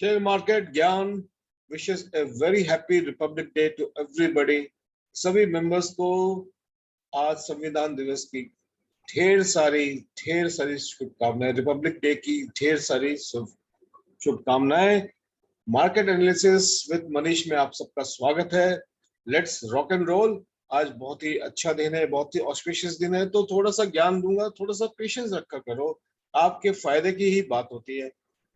Share market ज्ञान wishes a very happy republic day to everybody. सभी members को आज संविधान दिवस की ढेर सारी शुभकामनाएं, रिपब्लिक डे की ढेर सारी शुभकामनाएं। मार्केट एनालिसिस विद मनीष में आप सबका स्वागत है। Let's rock and roll. आज बहुत ही अच्छा दिन है, बहुत ही ऑस्पिशियस दिन है, तो थोड़ा सा ज्ञान दूंगा, थोड़ा सा पेशेंस रखा करो, आपके फायदे की ही बात होती है।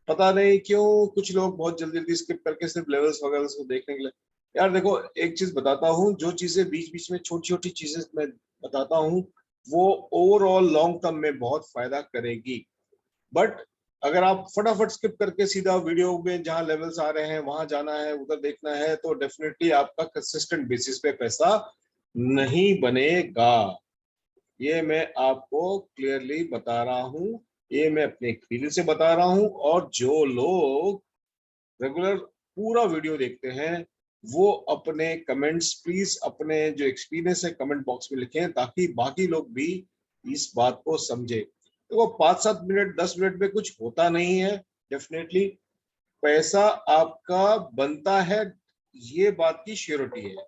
पता नहीं क्यों कुछ लोग बहुत जल्दी स्किप करके सिर्फ लेवल्स वगैरह को देखने के लिए। यार देखो, एक चीज बताता हूँ, जो चीजें बीच बीच में छोटी छोटी चीजें मैं बताता हूँ वो ओवरऑल लॉन्ग टर्म में बहुत फायदा करेगी। बट अगर आप फटाफट स्किप करके सीधा वीडियो में जहां लेवल्स आ रहे हैं वहां जाना है, उधर देखना है, तो डेफिनेटली आपका कंसिस्टेंट बेसिस पे पैसा नहीं बनेगा। ये मैं आपको क्लियरली बता रहा हूँ, ये मैं अपने एक्सपीरियंस से बता रहा हूँ। और जो लोग रेगुलर पूरा वीडियो देखते हैं वो अपने कमेंट्स प्लीज, अपने जो एक्सपीरियंस है कमेंट बॉक्स में लिखें, ताकि बाकी लोग भी इस बात को समझे। तो वो 5-7 मिनट 10 मिनट में कुछ होता नहीं है। डेफिनेटली पैसा आपका बनता है, ये बात की श्योरिटी है।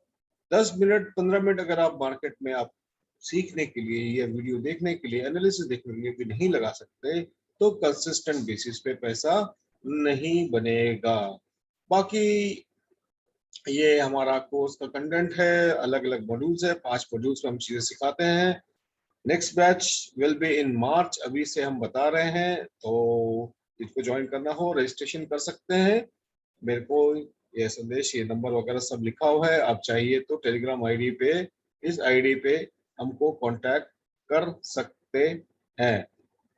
10 मिनट 15 मिनट अगर आप मार्केट में आप सीखने के लिए या वीडियो देखने के लिए, एनालिसिस देखने के लिए भी नहीं लगा सकते, तो कंसिस्टेंट बेसिस पे पैसा नहीं बनेगा। बाकी ये हमारा कोर्स का कंटेंट है, अलग अलग मॉड्यूल्स है, 5 मॉड्यूल्स में हम चीजें सिखाते हैं। Next batch will be in March, अभी से हम बता रहे हैं। तो इसको ज्वाइन करना हो रजिस्ट्रेशन कर सकते हैं। मेरे को ये संदेश, ये नंबर वगैरह सब लिखा हुआ है, आप चाहिए तो टेलीग्राम आईडी पे, इस आईडी पे हमको कांटेक्ट कर सकते हैं।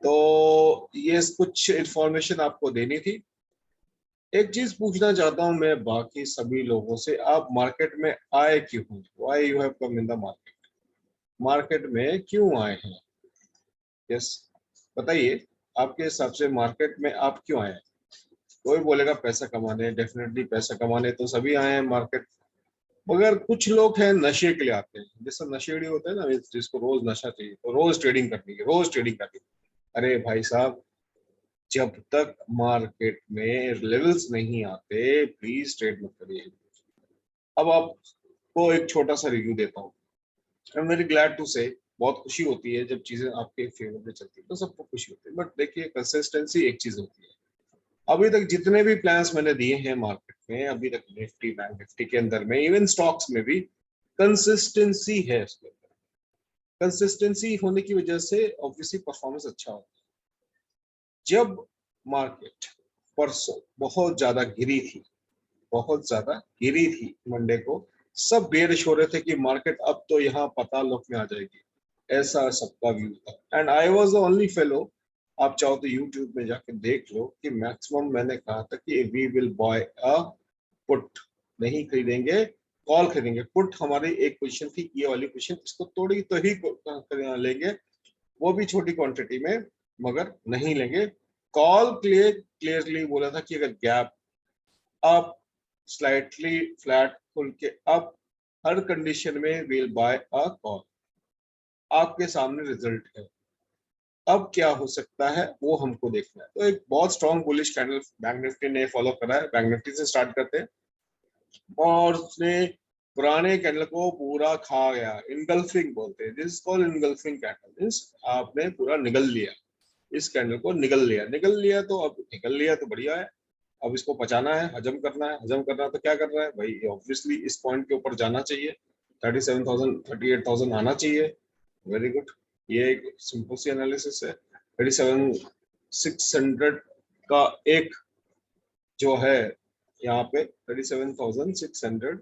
तो ये कुछ इंफॉर्मेशन आपको देनी थी। एक चीज पूछना चाहता हूं मैं बाकी सभी लोगों से, आप मार्केट में आए क्यों? Why you have come in the market? Market में क्यों आए हैं? यस, बताइए, आपके हिसाब से मार्केट में आप क्यों आए हैं? कोई बोलेगा पैसा कमाने, डेफिनेटली पैसा कमाने तो सभी आए हैं मार्केट, मगर कुछ लोग हैं नशे के लिए आते हैं। जैसे नशेड़ी होते हैं ना, जिसको रोज नशा चाहिए, तो रोज ट्रेडिंग करनी है, रोज ट्रेडिंग करनी है। अरे भाई साहब, जब तक मार्केट में लेवल्स नहीं आते प्लीज ट्रेड मत करिए। अब आपको एक छोटा सा रिव्यू देता हूँ। I am very glad to say, बहुत खुशी होती है जब चीजें आपके फेवर में चलती है, तो सबको खुशी होती है। बट देखिए, कंसिस्टेंसी एक चीज होती है। अभी तक जितने भी प्लान्स मैंने दिए हैं मार्केट में, अभी तक निफ्टी, बैंक निफ्टी के अंदर में, इवन स्टॉक्स में भी कंसिस्टेंसी है। उसके अंदर कंसिस्टेंसी होने की वजह से ऑब्वियसली परफॉर्मेंस अच्छा होता है। जब मार्केट परसों बहुत ज्यादा गिरी थी, बहुत ज्यादा गिरी थी मंडे को, सब बेरिश हो रहे थे कि मार्केट अब तो यहाँ पाताल लोक में आ जाएगी, ऐसा सबका व्यू था। And I was the only fellow, आप चाहो तो यूट्यूब में जाके देख लो, कि मैक्सिमम मैंने कहा था कि we will buy a put, नहीं खरीदेंगे, कॉल खरीदेंगे। पुट हमारी एक पोजीशन थी, ये वाली पोजीशन, इसको तोड़ी तो ही लेंगे, वो भी छोटी क्वांटिटी में, मगर नहीं लेंगे। कॉल क्लियरली बोला था कि अगर गैप अप स्लाइटली फ्लैट खुल के अप, हर कंडीशन में विल बाय अ कॉल। आपके सामने रिजल्ट है, अब क्या हो सकता है वो हमको देखना है। तो एक बहुत strong bullish candle bank Nifty ने फॉलो करा है। बैंक निफ्टी से स्टार्ट करते हैं, और उसने पुराने कैंडल को पूरा खा गया, इनगल्फिंग बोलते हैं, this called engulfing candle. Means आपने पूरा निगल लिया, इस कैंडल को निगल लिया, तो अब निगल लिया तो बढ़िया है। अब इसको पचाना है, हजम करना है। हजम करना है तो क्या करना है भाई, ऑब्वियसली इस पॉइंट के ऊपर जाना चाहिए, 37,000 38,000 आना चाहिए। वेरी गुड, ये एक सिंपल सी एनालिसिस है। 37,600 का एक जो है यहाँ पे 37,600,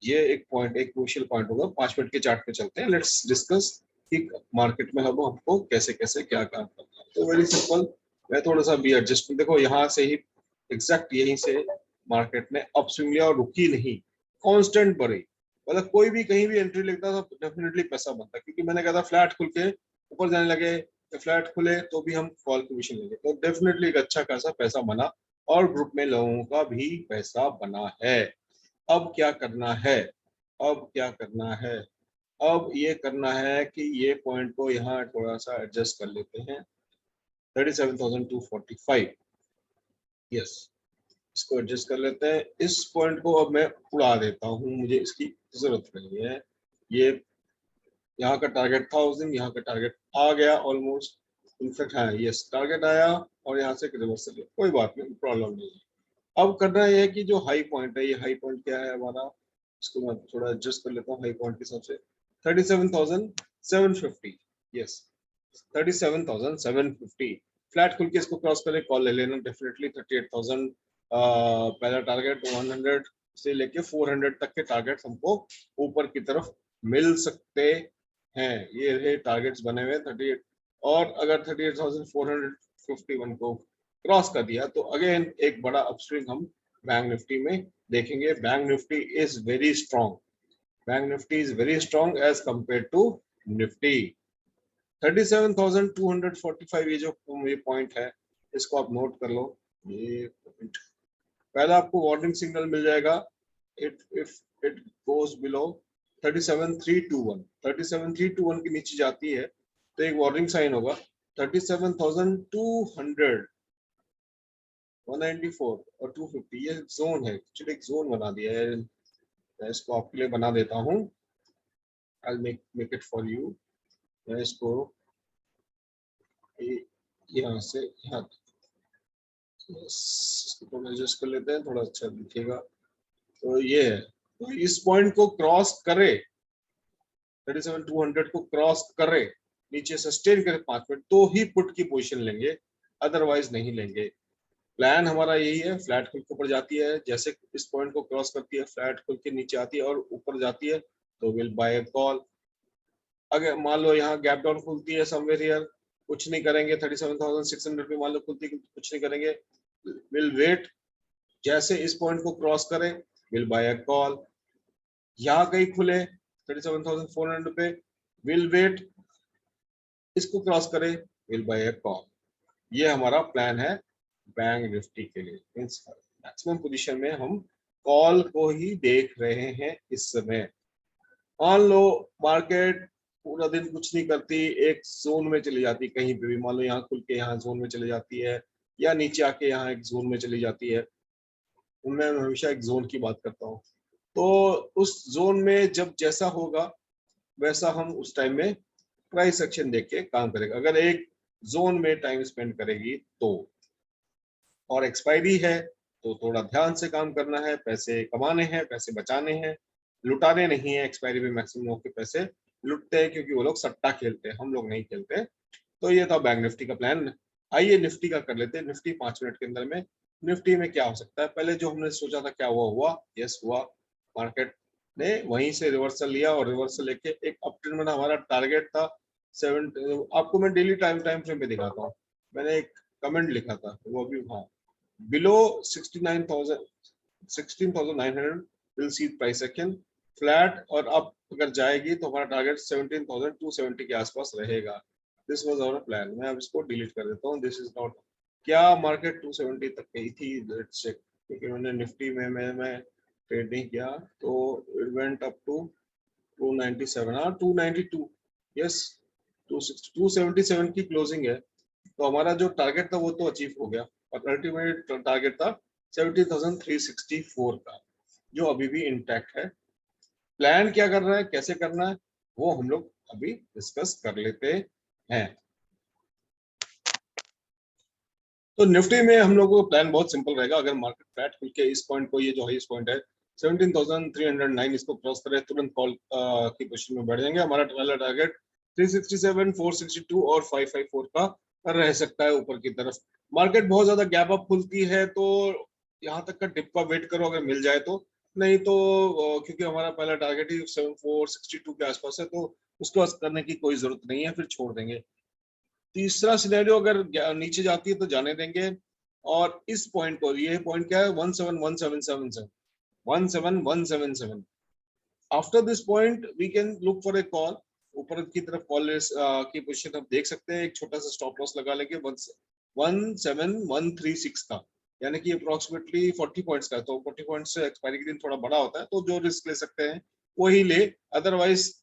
ये एक पॉइंट, एक क्रूशियल पॉइंट होगा। 5 मिनट के चार्ट पे चलते हैं, लेट्स डिस्कस कि मार्केट में अब हमको कैसे कैसे क्या काम करना है। तो वेरी सिंपल, मैं थोड़ा सा भी एडजस्ट, देखो यहाँ से ही एग्जैक्ट यहीं से मार्केट ने अप स्विंग लिया और रुकी नहीं, कांस्टेंट बढ़ी। मतलब कोई भी कहीं भी एंट्री लेता था डेफिनेटली पैसा बनता, क्योंकि मैंने कहा था फ्लैट खुल के ऊपर जाने लगे, तो फ्लैट खुले तो भी हम कॉल कमीशन लेंगे, तो डेफिनेटली एक अच्छा खासा पैसा बना, और ग्रुप में लोगों का भी पैसा बना है। अब क्या करना है, अब क्या करना है, अब ये करना है कि ये पॉइंट को यहाँ थोड़ा सा एडजस्ट कर लेते हैं। 37,245, यस, इसको एडजस्ट कर लेते हैं। इस पॉइंट को अब मैं उड़ा देता हूँ, मुझे इसकी जरूरत नहीं है। ये यहाँ का टारगेट था उस दिन, यहाँ का टारगेट आ गया ऑलमोस्ट, इनफेक्ट हाँ यस टारगेट आया, और यहाँ से रिवर्सल, कोई बात नहीं, प्रॉब्लम नहीं है। अब करना यह है कि जो हाई पॉइंट है, ये हाई पॉइंट क्या है हमारा, इसको मैं थोड़ा एडजस्ट कर लेता हूँ हाई पॉइंट के हिसाब से, 37,750, यस 37,750। फ्लैट खुल के इसको क्रॉस करे कॉल ले लेना डेफिनेटली। 38,000 पहला टारगेट, 100 से लेके 400 तक के टारगेट हमको ऊपर की तरफ मिल सकते हैं। ये रहे टारगेट्स बने हुए 38, और अगर 38,451 को क्रॉस कर दिया तो अगेन एक बड़ा अपस्विंग हम बैंक निफ्टी में देखेंगे। Bank Nifty is very strong, bank Nifty is very strong as compare to Nifty. 37,245 ये जो ये पॉइंट है, इसको आप नोट कर लो। ये पॉइंट पहला आपको वार्निंग सिग्नल मिल जाएगा, इफ इट गोज बिलो 37,321, 37,321 के नीचे जाती है तो एक वार्निंग साइन होगा। 37,200, 194 और 250 ये जोन है, एक्चुअली एक जोन बना दिया है। मैं इसको आपके लिए बना देता हूँ, I make it for you. मैं इसको यहाँ से यहाँ इसको एडजस्ट कर लेते हैं, थोड़ा अच्छा दिखेगा। तो ये है, तो इस पॉइंट को क्रॉस करे, 37,200 को क्रॉस करे, नीचे सस्टेन करे 5 मिनट, तो ही पुट की पोजीशन लेंगे, अदरवाइज नहीं लेंगे। प्लान हमारा यही है, फ्लैट खुल के ऊपर जाती है, जैसे इस पॉइंट को क्रॉस करती है फ्लैट खुल के नीचे आती है और ऊपर जाती है तो विल बाय अ कॉल। अगर मान लो यहाँ गैप डाउन खुलती है समवेयर हियर, कुछ नहीं करेंगे, 37,600 पे मान लो खुलती है, कुछ नहीं करेंगे, विल वेट, जैसे इस पॉइंट को क्रॉस करें विल बाय अ कॉल। यहाँ कहीं खुले 37,400 पे, विल वेट, इसको क्रॉस करे विल बाय अ कॉल। ये हमारा प्लान है बैंक निफ्टी के लिए। मींस मैक्सिमम पोजीशन में हम कॉल को ही देख रहे हैं इस समय। मान लो मार्केट पूरा दिन कुछ नहीं करती, एक जोन में चली जाती, कहीं पे भी मान लो यहाँ खुल के यहाँ जोन में चली जाती है, या नीचे आके यहाँ एक जोन में चली जाती है, मैं हमेशा एक जोन की बात करता हूँ। तो उस जोन में जब जैसा होगा वैसा हम उस टाइम में प्राइस एक्शन देख के काम करेगा। अगर एक जोन में टाइम स्पेंड करेगी तो, और एक्सपायरी है तो थोड़ा ध्यान से काम करना है, पैसे कमाने हैं, पैसे बचाने हैं, लुटाने नहीं है। एक्सपायरी में मैक्सिमम लोग के पैसे लुटते हैं क्योंकि वो लोग सट्टा खेलते हैं, हम लोग नहीं खेलते। तो ये था बैंक निफ्टी का प्लान। आइए निफ्टी का कर लेते हैं। निफ्टी 5 मिनट के अंदर में, निफ्टी में क्या हो सकता है, पहले जो हमने सोचा था क्या हुआ, हुआ यस हुआ। मार्केट ने वहीं से रिवर्सल लिया, और रिवर्सल लेके एक अप ट्रेंड बना। हमारा टारगेट था 7, आपको मैं डेली टाइम फ्रेम पे दिखाता हूँ, मैंने एक कमेंट लिखा था वो अभी, हाँ, below 69,000, 16,900 will see price action flat, और अब अगर जाएगी तो हमारा टारगेट 17,270 के आसपास रहेगा। This was our plan. मैं अब इसको डिलीट कर देता हूँ, दिस इज नॉट। क्या मार्केट 270 तक गई थी, लेट्स चेक, क्योंकि मैंने निफ्टी में मैं ट्रेड नहीं किया, तो इट वेंट अप टू 297, हाँ 292, यस 260, 277 की क्लोजिंग है। तो हमारा जो टारगेट था वो तो अचीव हो गया, और अल्टीमेट टारगेट था 17,364 का, जो अभी भी इंटैक्ट है। प्लान क्या करना है, कैसे करना है, वो हम लोग अभी डिस्कस कर लेते हैं। तो निफ्टी में हम लोगों का प्लान बहुत सिंपल रहेगा। अगर मार्केट फ्लैट खुल के इस पॉइंट को, ये जो हाईएस्ट पॉइंट है 17,309, इसको क्रॉस करे तुरंत कॉल की पोजीशन में बढ़ जाएंगे। हमारा पहला टारगेट 367, 462 और 554 का रह सकता है ऊपर की तरफ। मार्केट बहुत ज्यादा गैप अप खुलती है तो यहाँ तक का डिप का वेट करो, अगर मिल जाए तो, नहीं तो क्योंकि हमारा पहला टारगेट ही 462 के आसपास है, तो उसको करने की कोई जरूरत नहीं है, फिर छोड़ देंगे। तीसरा सिनेरियो, अगर नीचे जाती है तो जाने देंगे। और इस पॉइंट को, ये पॉइंट क्या है, 171777, 17177, after this point we can look for a call. ऊपर की तरफ कॉल की पोजीशन आप देख सकते हैं, एक छोटा सा स्टॉप लॉस लगा लेंगे 17136 का, यानी कि अप्रोक्सीमेटली 40 पॉइंट्स का। तो 40 पॉइंट्स से एक्सपायरी के दिन थोड़ा बड़ा होता है, तो जो रिस्क ले सकते हैं वही ले, अदरवाइज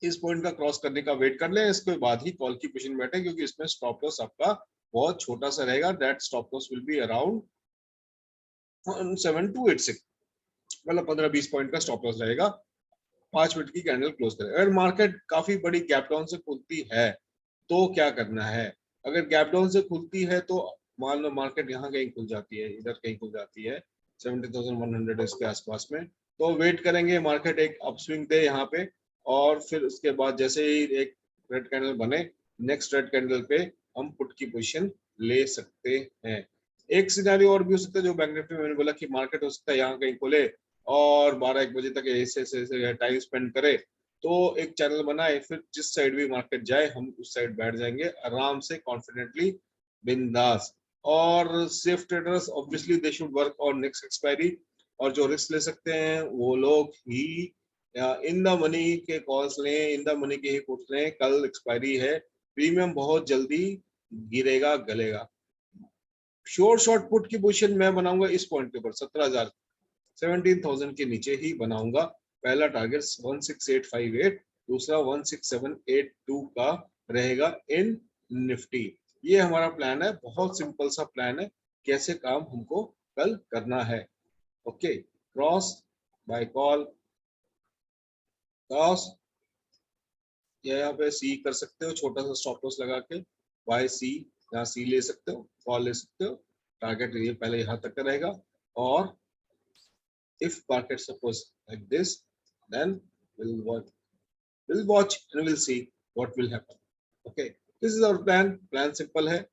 इस पॉइंट का क्रॉस करने का वेट कर लें, इसके बाद ही कॉल की पोजीशन बैठे, क्योंकि इसमें स्टॉप लॉस आपका बहुत छोटा सा रहेगा। That stop loss will be around 7286, मतलब 15-20 पॉइंट का स्टॉप लॉस रहेगा। 5 मिनट की कैंडल क्लोज करें। अगर मार्केट काफी बड़ी गैप डाउन से खुलती है तो क्या करना है? अगर गैप डाउन से खुलती है तो मान लो मार्केट यहाँ कहीं खुल जाती है, इधर कहीं खुल जाती है 70,100 इसके आसपास में, तो वेट करेंगे मार्केट एक अपस्विंग दे यहाँ पे, और फिर उसके बाद जैसे ही एक रेड कैंडल बने, नेक्स्ट रेड कैंडल पे हम पुट की पोजीशन ले सकते हैं। एक सिनेरियो और भी हो सकता है जो बैंक निफ्टी में मैंने बोला कि मार्केट हो सकता है यहाँ कहीं खुले और 12-1 बजे तक ऐसे टाइम स्पेंड करे, तो एक चैनल बनाए, फिर जिस साइड भी मार्केट जाए हम उस साइड बैठ जाएंगे आराम से, कॉन्फिडेंटली, बिंदास। और safe traders obviously they should work on next expiry, और जो रिस्क ले सकते हैं वो लोग ही इन द मनी के कॉल्स लें, इन द मनी के ही पुट लें। कल एक्सपायरी है, प्रीमियम बहुत जल्दी गिरेगा, गलेगा। श्योर शॉर्ट पुट की पोजीशन मैं बनाऊंगा इस पॉइंट के ऊपर 17,000, 17,000 के नीचे ही बनाऊंगा। पहला टारगेट 16,858, दूसरा 16,782 का रहेगा इन निफ्टी। ये हमारा प्लान है, बहुत सिंपल सा प्लान है कैसे काम हमको कल करना है। Okay, cross, buy call, cross, यहाँ पे सी कर सकते हो छोटा सा स्टॉप लॉस लगा के, बाय सी, यहाँ सी ले सकते हो, कॉल ले सकते हो। टारगेट ये पहले यहाँ तक का रहेगा, और if market suppose like this, then we'll watch and we'll see what will happen. Okay, this is our plan simple है।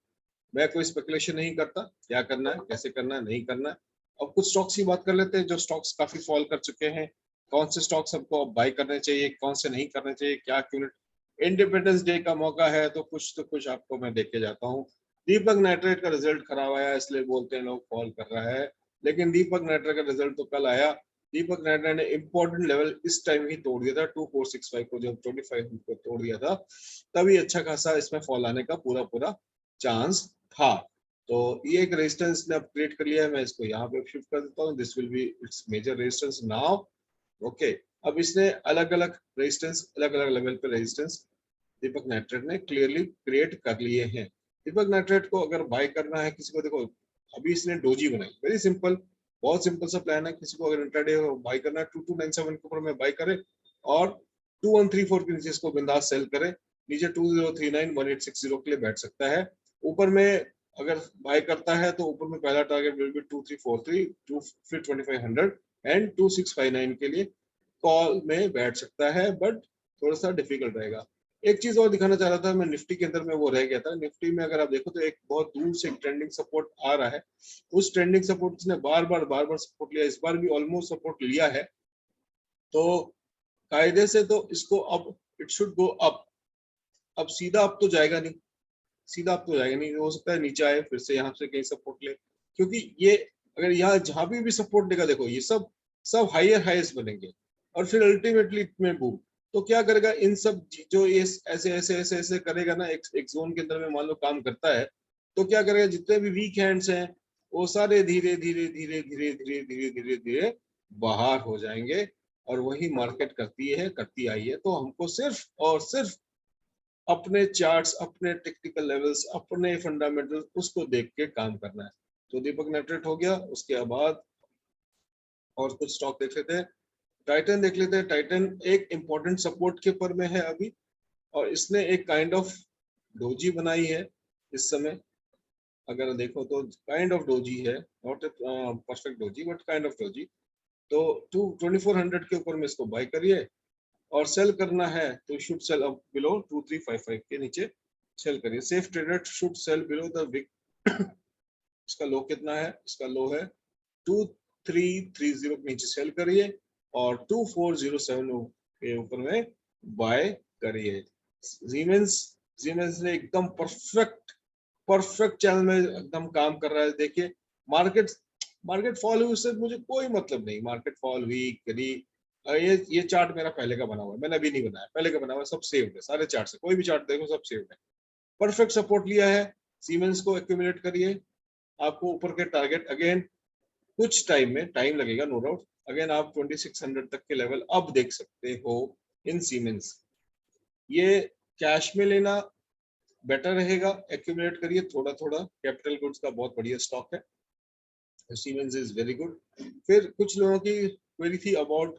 मैं कोई स्पेकुलेशन नहीं करता, क्या करना है, कैसे करना है, नहीं करना है। अब कुछ स्टॉक्स की बात कर लेते हैं जो स्टॉक्स काफी फॉल कर चुके हैं। कौन से स्टॉक्स हमको बाय करने चाहिए, कौन से नहीं करने चाहिए, क्या क्यों। इंडिपेंडेंस डे का मौका है तो कुछ आपको मैं देखे जाता हूँ। दीपक नाइट्रेट का रिजल्ट खराब आया इसलिए बोलते हैं लोग फॉल कर रहा है, लेकिन दीपक नाइट्रेट का रिजल्ट तो कल आया। दीपक नाइट्रेट ने इंपॉर्टेंट लेवल इस टाइम ही तोड़ दिया था, 2465 को, जब 25 को तोड़ दिया था तभी अच्छा खासा इसमें फॉल आने का पूरा पूरा चांस था। तो ये एक रेजिस्टेंस ने अपग्रेड कर लिया है, मैं इसको यहाँ पे शिफ्ट कर देता हूँ। This will be its major resistance now. Okay, अब इसने अलग अलग रेजिस्टेंस, अलग अलग लेवल पे रेजिस्टेंस दीपक नाइट्रेट ने क्लियरली क्रिएट कर लिए हैं। दीपक नाइट्रेट को अगर बाय करना है किसी को, देखो अभी इसने डोजी बनाई, वेरी सिंपल, बहुत सिंपल सा प्लान है। किसी को अगर इंट्राडे बाय करना है 2297 के ऊपर में बाय करे, और 2134 के नीचे इसको बिंदास सेल करे, नीचे 2039 1860 के लिए बैठ सकता है। ऊपर में अगर बाय करता है तो ऊपर में पहला टारगेट विल बी 2343, फिर 2500 एंड 2659 के लिए कॉल में बैठ सकता है, बट थोड़ा सा डिफिकल्ट रहेगा। एक चीज और दिखाना चाह रहा था मैं, निफ्टी के अंदर में वो रह गया था। निफ्टी में अगर आप देखो तो एक बहुत दूर से ट्रेंडिंग सपोर्ट आ रहा है, उस ट्रेंडिंग सपोर्ट ने बार बार सपोर्ट लिया, इस बार भी ऑलमोस्ट सपोर्ट लिया है, तो कायदे से तो इसको अब इट शुड गो अप। अब सीधा अप तो जाएगा नहीं, सीधा अप तो जाएगा नहीं, हो सकता है नीचे आए फिर से यहाँ से कहीं सपोर्ट ले, क्योंकि ये अगर यहाँ जहां भी सपोर्ट देगा, देखो ये सब सब हायर हाईएस्ट बनेंगे, और फिर अल्टीमेटली में बूम। तो क्या करेगा इन सब जो ये ऐसे करेगा ना, एक जोन के अंदर में मान लो काम करता है, तो क्या करेगा जितने भी वीक हैंड्स हैं वो सारे धीरे धीरे धीरे धीरे धीरे धीरे धीरे धीरे बाहर हो जाएंगे, और वही मार्केट करती आई है। तो हमको सिर्फ और सिर्फ अपने चार्ट्स, अपने टेक्निकल लेवल्स, अपने फंडामेंटल्स, उसको देख के काम करना है। तो दीपक नाइट्रेट हो गया, उसके बाद और कुछ स्टॉक देख लेते हैं। टाइटन देख लेते हैं। टाइटन एक इंपॉर्टेंट सपोर्ट के ऊपर में है अभी, और इसने एक काइंड ऑफ डोजी बनाई है इस समय। अगर देखो तो काइंड ऑफ डोजी है, not perfect doji but kind of doji. तो 2400 के ऊपर में इसको बाय करिए, और सेल करना है तो शुड सेल अप बिलो 2355 के नीचे सेल करिए। Safe trader should sell below the wick. इसका लो कितना है? इसका लो है 2330 के नीचे सेल करिए, और 2407 के ऊपर में बाय करिए। सीमेंस, सीमेंस ने एकदम परफेक्ट चैनल में एकदम काम कर रहा है। देखिए मार्केट मार्केट फॉल हुई उससे मुझे कोई मतलब नहीं, मार्केट फॉल हुई करी। ये चार्ट मेरा पहले का बना हुआ है, मैंने अभी नहीं बनाया, पहले का बना हुआ है, सब सेव्ड है सारे चार्ट से, कोई भी चार्ट देखो सब सेव्ड है। परफेक्ट सपोर्ट लिया है, सीमेंस को एक्यूमुलेट करिए। आपको ऊपर के टारगेट अगेन कुछ टाइम में, टाइम लगेगा नो डाउट, अगेन आप 2600 तक के लेवल अब देख सकते हो इन सीमेंस। ये कैश में लेना बेटर रहेगा, एक्यूमुलेट करिए थोड़ा थोड़ा। कैपिटल गुड्स का बहुत बढ़िया स्टॉक है, सीमेंस इज वेरी गुड। फिर कुछ लोगों की क्वेरी थी अबाउट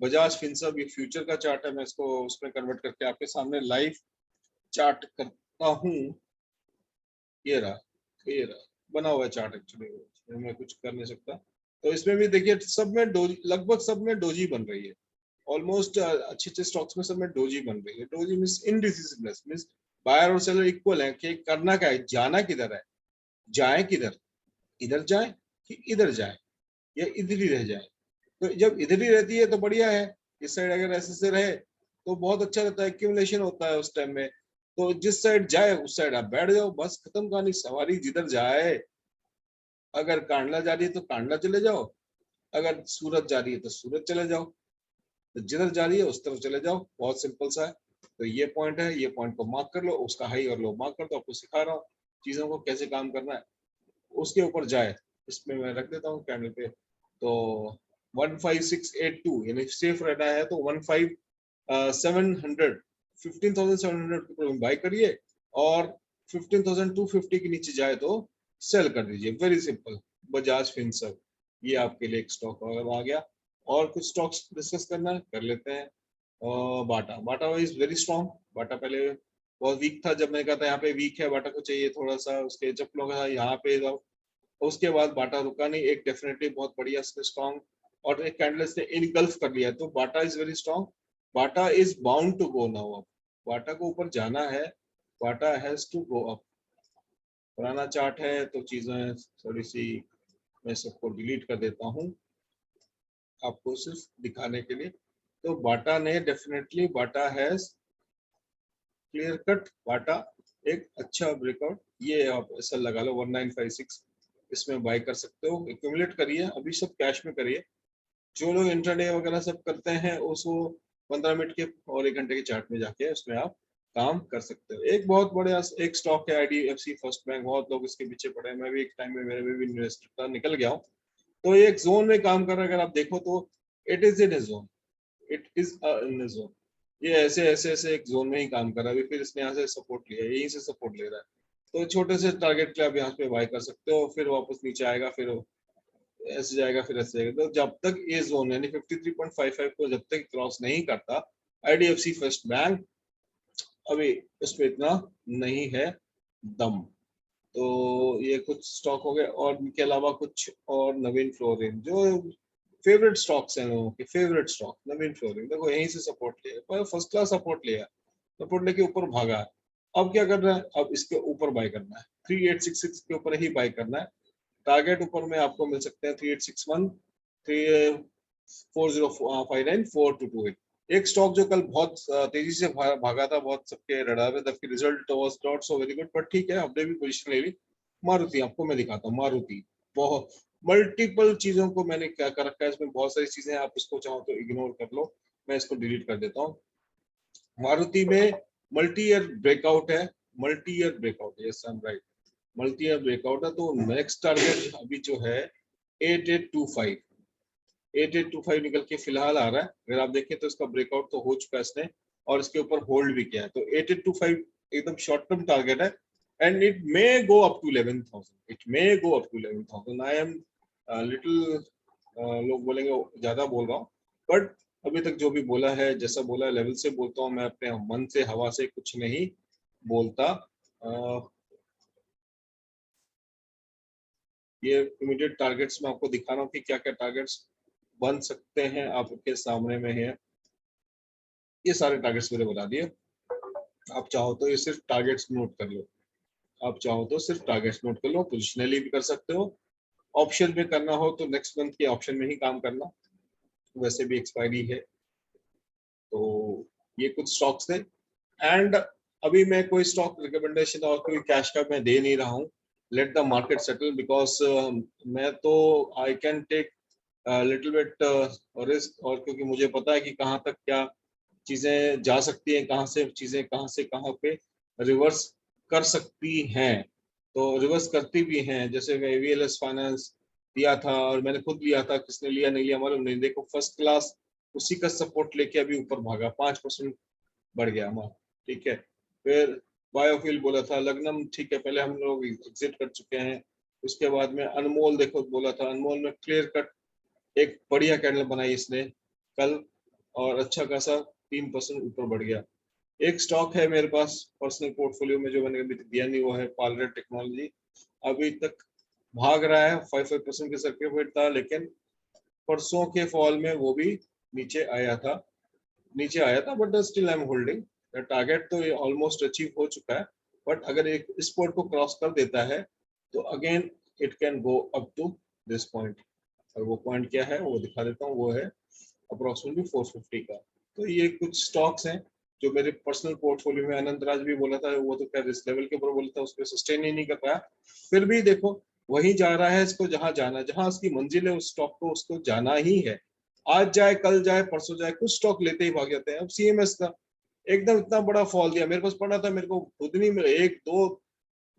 बजाज फिनसर्व, ये फ्यूचर का चार्ट है, मैं इसको उसमें कन्वर्ट करके आपके सामने लाइव चार्ट करता हूँ। ये रहा, ये रहा बना हुआ चार्ट, एक्चुअली मैं कुछ कर नहीं सकता। तो इसमें भी देखिए सब में डोजी, लगभग सब में डोजी बन रही है, ऑलमोस्ट अच्छे अच्छे स्टॉक्स में सब में डोजी बन रही है। डोजी मींस इनडिसिसिवनेस, मींस बायर और सेलर इक्वल है कि करना क्या है, जाना किधर है, जाए किधर, इधर जाए कि इधर जाए या इधर ही रह जाए। तो जब इधर ही रहती है तो बढ़िया है, इस साइड अगर ऐसे से रहे तो बहुत अच्छा रहता है, एक्यूमुलेशन होता है उस टाइम में। तो जिस साइड जाए उस साइड आप बैठ जाओ, बस खत्म कहानी, सवारी जिधर जाए। अगर कांडला जा रही है तो कांडला चले जाओ, अगर सूरत जा रही है तो सूरत चले जाओ, तो जिधर जा रही है उस तरफ चले जाओ, बहुत सिंपल सा है। तो ये पॉइंट है, ये पॉइंट को मार्क कर लो, उसका हाई और लो मार्क कर दो। आपको सिखा रहा हूँ चीजों को कैसे काम करना है, उसके ऊपर जाए। इसमें मैं रख देता हूँ कैंडल पे। तो 15682 यानी सेफ रहना है तो 15700 15700 के ऊपर बाय करिए, और 15250 के नीचे जाए तो सेल कर दीजिए, वेरी सिंपल। बजाज फिनसर्व ये आपके लिए एक स्टॉक आ गया। और कुछ स्टॉक्स डिस्कस करना है कर लेते हैं। बाटा, बाटा इज वेरी स्ट्रॉन्ग। बाटा पहले बहुत वीक था, जब मैंने कहा था यहाँ पे वीक है, बाटा को चाहिए थोड़ा सा, उसके चप्पलों का यहाँ पे उसके बाद बाटा रुका नहीं, एक डेफिनेटली बहुत बढ़िया स्ट्रॉन्ग, और एक कैंडल ने इनगल्फ कर लिया, तो Bata is very strong. Bata is bound to go now up, Bata को ऊपर जाना है, Bata has to go up. पुराना चार्ट है तो चीजें थोड़ी सी मैं सबको डिलीट कर देता हूँ आपको सिर्फ दिखाने के लिए। तो बाटा ने definitely, Bata has clear cut, Bata एक अच्छा ब्रेकआउट, ये आप ऐसा लगा लो 1956, इसमें बाय कर सकते हो। एक्यूमुलेट करिए, अभी सब कैश में करिए। जो लोग इंट्राडे वगैरह सब करते हैं उसको 15 मिनट के और 1 घंटे के चार्ट में जाके उसमें आप काम कर सकते हो। एक बहुत बड़ा एक स्टॉक है IDFC फर्स्ट बैंक, बहुत लोग इसके पीछे पड़े हैं, मैं भी एक टाइम में मेरे में भी इन्वेस्ट था, निकल गया हूँ। तो ये एक जोन में काम कर रहा है, अगर आप देखो तो it is in A zone, it is in A zone. ये ऐसे ऐसे ऐसे एक जोन में ही काम कर रहा है, अभी फिर इसने यहाँ से सपोर्ट लिया, यहीं से सपोर्ट ले रहा है। तो छोटे से टारगेट के आप यहाँ पे बाय कर सकते हो, फिर वापस नीचे आएगा, फिर ऐसे जाएगा, फिर ऐसे जाएगा। तो जब तक ये जोन यानी 53.55 को जब तक क्रॉस नहीं करता IDFC फर्स्ट बैंक, अभी उस पर इतना नहीं है दम। तो ये कुछ स्टॉक हो गए, और इनके अलावा कुछ और नवीन फ्लोरिन जो फेवरेट स्टॉक्स हैं लोगों के, फेवरेट स्टॉक नवीन फ्लोरिन, देखो यहीं से सपोर्ट लिया, फर्स्ट क्लास सपोर्ट लिया, सपोर्ट लेके ऊपर भागा है। अब क्या करना है, अब इसके ऊपर बाय करना है, 3866 के ऊपर ही बाय करना है। टारगेट ऊपर में आपको मिल सकते हैं 3861, 4059, 4228। एक स्टॉक जो कल बहुत तेजी से भागा था, बहुत सबके रडार में, जबकि result was not so very good, पर ठीक है, हमने भी पोजीशन ले ली। मारुति, आपको मैं दिखाता हूँ मारुति, बहुत मल्टीपल चीजों को मैंने क्या कर रखा है इसमें, बहुत सारी चीजें आप इसको चाहो तो इग्नोर कर लो, मैं इसको डिलीट कर देता हूँ। मारुति में मल्टी ईयर ब्रेकआउट है, multi year breakout, yes I am right, multi year breakout है। तो नेक्स्ट टारगेट अभी जो है 8825, 8825 निकल के फिलहाल आ रहा है, अगर आप देखें तो इसका ब्रेकआउट तो हो चुका है इसने, और इसके ऊपर होल्ड भी किया है। तो 8825 एकदम शॉर्ट टर्म टारगेट है, and it may go up to 11,000, it may go up to 11,000। I am little, लोग बोलेंगे ज्यादा बोल रहा हूँ, बट अभी तक जो भी बोला है, जैसा बोला है लेवल से बोलता हूँ मैं, अपने मन से हवा से कुछ नहीं बोलता। ये इमीडिएट टारगेट्स में आपको दिखा रहा हूँ कि क्या क्या टारगेट्स बन सकते हैं, आपके सामने में है। ये सारे टारगेट्स मैंने बता दिए, आप चाहो तो ये सिर्फ टारगेट्स नोट कर लो, आप चाहो तो सिर्फ टारगेट्स नोट कर लो, पोजिशनली भी कर सकते हो। ऑप्शन में करना हो तो नेक्स्ट मंथ के ऑप्शन में ही काम करना, वैसे भी एक्सपायरी है। तो ये कुछ स्टॉक्स थे, एंड अभी मैं कोई स्टॉक रिकमेंडेशन और कोई कैश का मैं दे नहीं रहा हूँ। Let the market settle, because मैं तो I can take little bit risk, और क्योंकि मुझे पता है कि कहाँ तक क्या चीजें जा सकती हैं, कहाँ से चीजें कहाँ से कहाँ पे रिवर्स कर सकती हैं, तो रिवर्स करती भी हैं। जैसे मैं AVLS फाइनेंस लिया था, और मैंने खुद लिया था, किसने लिया नहीं लिया मालूम नहीं, देखो फर्स्ट क्लास उसी का सपोर्ट लेके अभी ऊपर भागा, 5% बढ़ गया हमारा, ठीक है। फिर बायोफिल बोला था, लग्नम ठीक है, पहले हम लोग एग्जिट कर चुके हैं, उसके बाद में अनमोल देखो बोला था, अनमोल में क्लियर कट एक बढ़िया कैंडल बनाई इसने कल और अच्छा खासा 3% ऊपर बढ़ गया। एक स्टॉक है मेरे पास पर्सनल पोर्टफोलियो में जो मैंने अभी तक दिया नहीं, वो है पालरेट टेक्नोलॉजी। अभी तक भाग रहा है, 5% के सर्किट रेट था, लेकिन परसों के फॉल में वो भी नीचे आया था, but still I am holding. Target तो ये ऑलमोस्ट अचीव हो चुका है, बट अगर एक इस पॉइंट को क्रॉस कर देता है तो again it can go up to this point. और वो पॉइंट क्या है वो दिखा देता हूँ, वो है अप्रोक्सीमेटली 450 का। तो ये कुछ स्टॉक्स हैं जो मेरे पर्सनल पोर्टफोलियो में, अनंत राज भी बोला था, वो तो क्या इस लेवल के ऊपर बोला था, उस पर सस्टेन ही नहीं कर पाया। फिर भी देखो वही जा रहा है, इसको जहां जाना, जहां उसकी मंजिल है उस स्टॉक को उसको जाना ही है। आज जाए, कल जाए, परसों जाए, कुछ स्टॉक लेते ही भाग जाते हैं। अब सीएमएस का एकदम इतना बड़ा फॉल दिया, मेरे पास पड़ा था, मेरे को खुद नहीं मिला, एक दो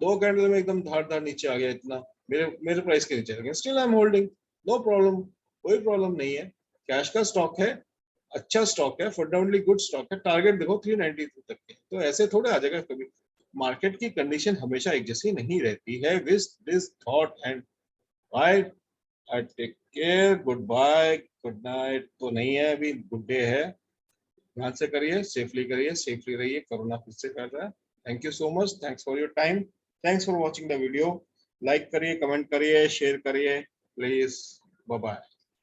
दो कैंडल में एकदम धार धार नीचे आ गया, इतना मेरे मेरे प्राइस के नीचे आ गया। Still I am holding, no problem, कोई प्रॉब्लम नहीं है। कैश का स्टॉक है, अच्छा स्टॉक है, फंडामेंटली गुड स्टॉक है। टारगेट देखो 392 तक के, तो ऐसे थोड़े आ जाएगा कभी। मार्केट की कंडीशन हमेशा एक जैसी नहीं रहती है। With this thought and bye, I take care, good bye, good night तो नहीं है अभी, गुड डे है। ध्यान से करिए, सेफली करिए, सेफली रहिए, कोरोना फिर से फैल रहा है। Thank you so much, thanks for your time, thanks for watching the video. Like करिए, कमेंट करिए, शेयर करिए प्लीज। Bye bye.